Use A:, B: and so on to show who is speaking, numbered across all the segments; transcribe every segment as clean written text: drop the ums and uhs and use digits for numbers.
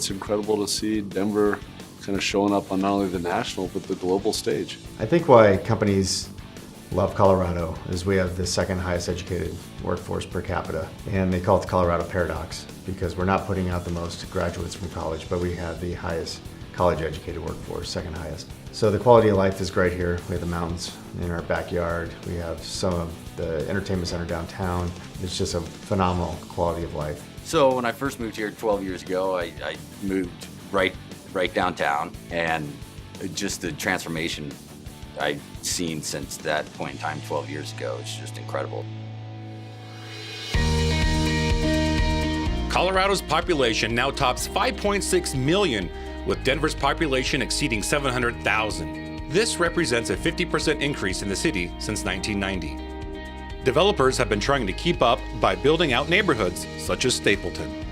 A: it's incredible to see Denver kind of showing up on not only the national, but the global stage.
B: I think why companies love Colorado is we have the second highest educated workforce per capita, and they call it the Colorado paradox because we're not putting out the most graduates from college, but we have the highest college educated workforce, second highest. So the quality of life is great here. We have the mountains in our backyard. We have some of the entertainment center downtown. It's just a phenomenal quality of life.
C: So when I first moved here 12 years ago, I moved right downtown, and just the transformation I've seen since that point in time 12 years ago, it's just incredible.
D: Colorado's population now tops 5.6 million, with Denver's population exceeding 700,000. This represents a 50% increase in the city since 1990. Developers have been trying to keep up by building out neighborhoods such as Stapleton.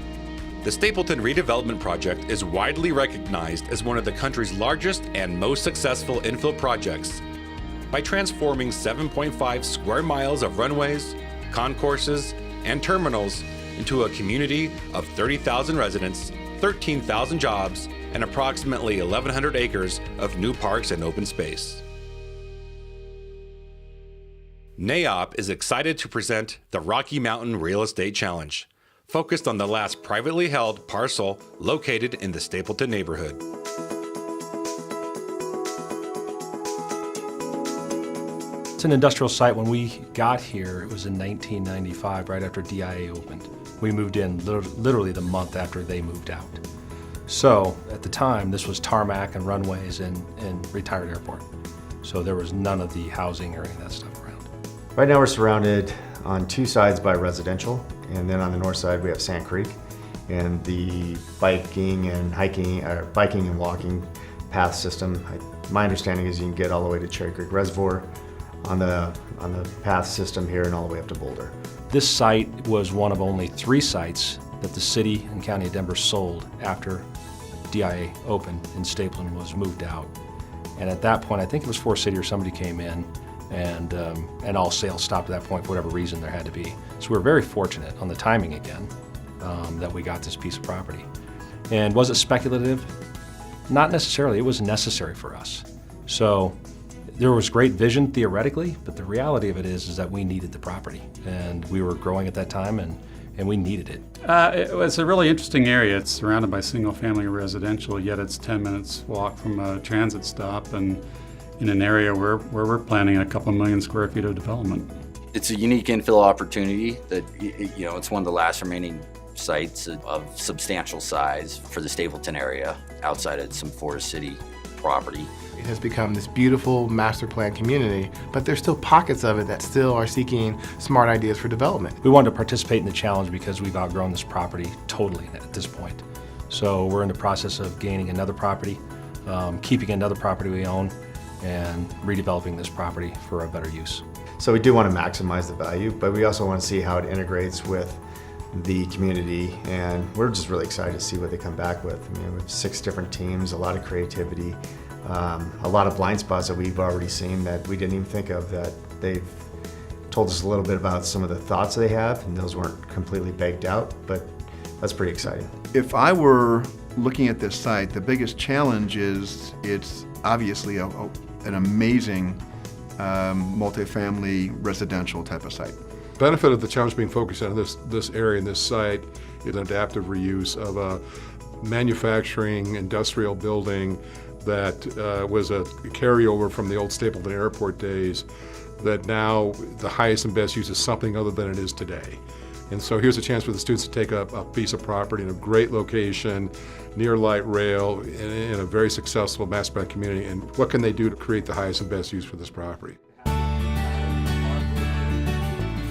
D: The Stapleton redevelopment project is widely recognized as one of the country's largest and most successful infill projects. By transforming 7.5 square miles of runways, concourses, and terminals into a community of 30,000 residents, 13,000 jobs, and approximately 1,100 acres of new parks and open space. NAIOP is excited to present the Rocky Mountain Real Estate Challenge, focused on the last privately held parcel located in the Stapleton neighborhood.
E: It's an industrial site. When we got here, it was in 1995, right after DIA opened. We moved in literally the month after they moved out. So at the time, this was tarmac and runways and retired airport. So there was none of the housing or any of that stuff around.
B: Right now we're surrounded on two sides by residential, and then on the north side we have Sand Creek, and the biking and biking and walking path system. My understanding is you can get all the way to Cherry Creek Reservoir on the path system here and all the way up to Boulder.
E: This site was one of only 3 sites that the city and county of Denver sold after DIA opened and Stapleton was moved out. And at that point, I think it was Forest City or somebody came in, and all sales stopped at that point for whatever reason there had to be. So we're very fortunate on the timing again that we got this piece of property. And was it speculative? Not necessarily. It was necessary for us. So there was great vision theoretically, but the reality of it is that we needed the property, and we were growing at that time, and we needed it.
F: It's a really interesting area. It's surrounded by single-family residential, yet it's 10 minutes walk from a transit stop, and in an area where we're planning a couple million square feet of development.
C: It's a unique infill opportunity that, it's one of the last remaining sites of substantial size for the Stapleton area outside of some Forest City property.
G: It has become this beautiful master plan community, but there's still pockets of it that still are seeking smart ideas for development.
E: We wanted to participate in the challenge because we've outgrown this property totally at this point. So we're in the process of gaining another property, keeping another property we own, and redeveloping this property for a better use.
B: So we do want to maximize the value, but we also want to see how it integrates with the community, and we're just really excited to see what they come back with. I mean, we have 6 different teams, a lot of creativity, a lot of blind spots that we've already seen that we didn't even think of, that they've told us a little bit about some of the thoughts they have, and those weren't completely baked out, but that's pretty exciting.
H: If I were looking at this site, the biggest challenge is it's obviously an amazing multifamily residential type of site.
I: Benefit of the challenge being focused on this area and this site is adaptive reuse of a manufacturing industrial building that was a carryover from the old Stapleton Airport days, that now the highest and best use is something other than it is today. And so here's a chance for the students to take up a piece of property in a great location, near light rail, in a very successful master plan community, and what can they do to create the highest and best use for this property.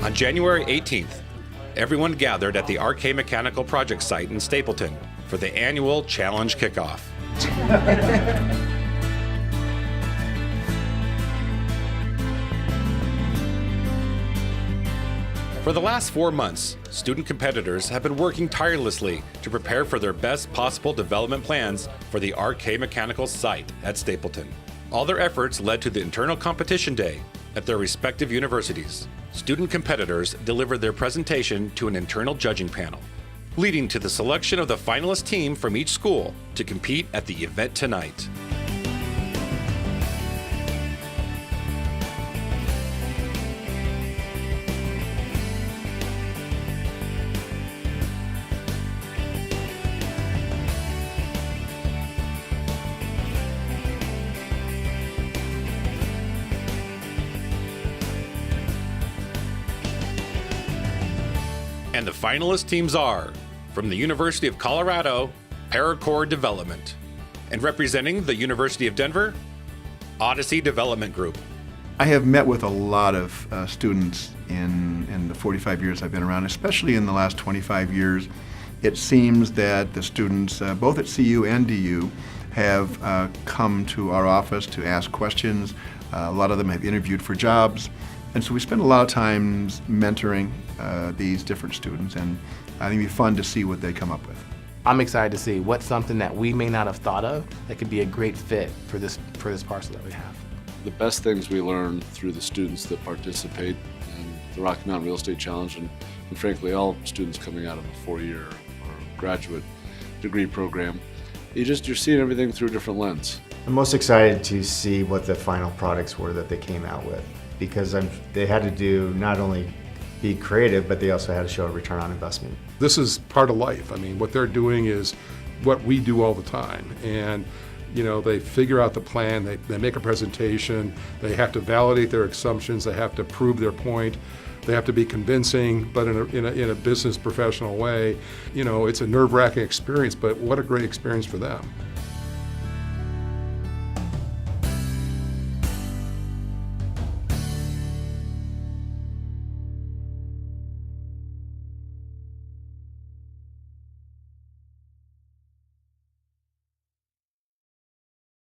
D: On January 18th, everyone gathered at the RK Mechanical Project site in Stapleton for the annual Challenge Kickoff. For the last 4 months, student competitors have been working tirelessly to prepare for their best possible development plans for the RK Mechanical site at Stapleton. All their efforts led to the internal competition day at their respective universities. Student competitors delivered their presentation to an internal judging panel. leading to the selection of the finalist team from each school to compete at the event tonight. And the finalist teams are, from the University of Colorado, Paracore Development, and representing the University of Denver, Odyssey Development Group.
H: I have met with a lot of students in the 45 years I've been around, especially in the last 25 years. It seems that the students, both at CU and DU, have come to our office to ask questions. A lot of them have interviewed for jobs. And so we spend a lot of time mentoring these different students, and I think it'd be fun to see what they come up with.
G: I'm excited to see what's something that we may not have thought of that could be a great fit for this parcel that we have.
A: The best things we learn through the students that participate in the Rocky Mountain Real Estate Challenge, and frankly all students coming out of a 4-year or graduate degree program, you're seeing everything through a different lens.
B: I'm most excited to see what the final products were that they came out with, because they had to do not only be creative, but they also had to show a return on investment.
I: This is part of life. I mean, what they're doing is what we do all the time. And, they figure out the plan, they make a presentation, they have to validate their assumptions, they have to prove their point, they have to be convincing, but in a business professional way. It's a nerve-wracking experience, but what a great experience for them.